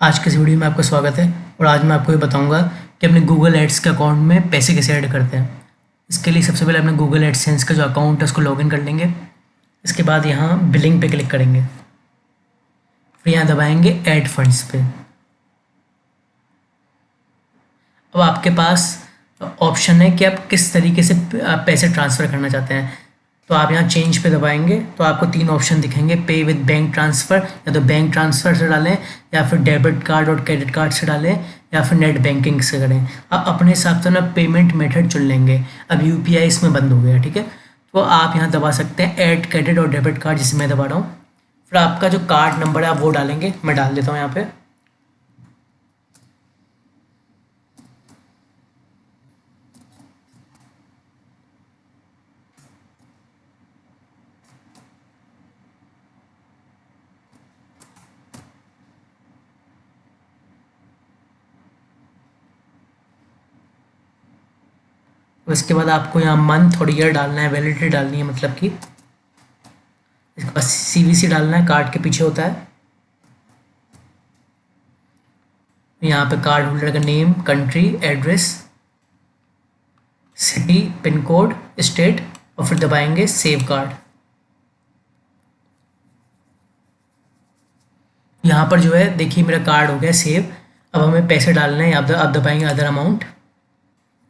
आज के इस वीडियो में आपका स्वागत है और आज मैं आपको ये बताऊंगा कि अपने गूगल एड्स के अकाउंट में पैसे कैसे ऐड करते हैं। इसके लिए सबसे पहले अपने गूगल एडसेंस का जो अकाउंट है उसको लॉगिन कर लेंगे। इसके बाद यहाँ बिलिंग पे क्लिक करेंगे, फिर यहाँ दबाएंगे ऐड फंड्स पे। अब आपके पास ऑप्शन है कि आप किस तरीके से पैसे ट्रांसफ़र करना चाहते हैं। तो आप यहाँ चेंज पे दबाएंगे तो आपको 3 ऑप्शन दिखेंगे, पे विद बैंक ट्रांसफ़र, या तो बैंक ट्रांसफ़र से डालें, या फिर डेबिट कार्ड और क्रेडिट कार्ड से डालें, या फिर नेट बैंकिंग से करें। आप अपने हिसाब से ना पेमेंट मेथड चुन लेंगे। अब यूपीआई इसमें बंद हो गया, ठीक है। तो आप यहाँ दबा सकते हैं ऐड क्रेडिट और डेबिट कार्ड, जिसे मैं दबा रहा हूँ। फिर आपका जो कार्ड नंबर है आप वो डालेंगे, मैं डाल देता हूँ यहाँ पे। उसके बाद आपको यहाँ मंथ और ईयर डालना है, वैलिडिटी डालनी है, मतलब कि इसके बाद सीवीसी डालना है, कार्ड के पीछे होता है। यहाँ पे कार्ड होल्डर का name, country, address, city, pin code, state, और फिर दबाएंगे सेव कार्ड। यहाँ पर जो है देखिए मेरा कार्ड हो गया सेव। अब हमें पैसे डालना है, आप दबाएंगे अदर अमाउंट।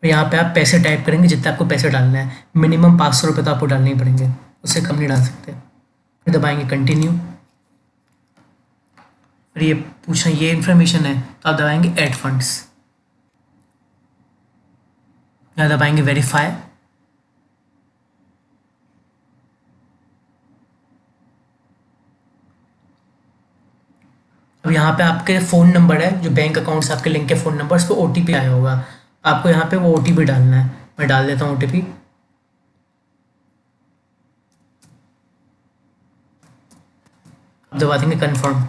यहाँ पे आप पैसे टाइप करेंगे जितने आपको पैसे डालना है। मिनिमम 500 रुपये तो आपको डालने ही पड़ेंगे, उससे कम नहीं डाल सकते। फिर दबाएंगे कंटिन्यू। फिर ये पूछना ये इन्फॉर्मेशन है तो आप दबाएंगे ऐड फंड्स। यहाँ दबाएंगे वेरीफाई। अब यहाँ पे आपके फ़ोन नंबर है, जो बैंक अकाउंट से आपके लिंक के फ़ोन नंबर, उस पर ओटीपी आया होगा। आपको यहाँ पे वो ओटीपी डालना है, मैं डाल देता हूँ ओटीपी। अब दबा देंगे कन्फर्म।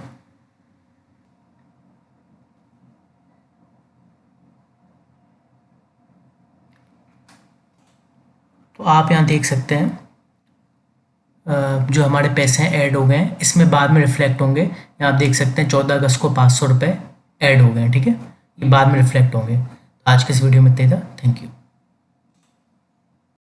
तो आप यहाँ देख सकते हैं जो हमारे पैसे हैं ऐड हो गए हैं, इसमें बाद में रिफ्लेक्ट होंगे। यहाँ आप देख सकते हैं 14 अगस्त को 500 रुपये ऐड हो गए हैं, ठीक है। ये बाद में रिफ्लेक्ट होंगे। आज के इस वीडियो में इतना ही था। Thank you.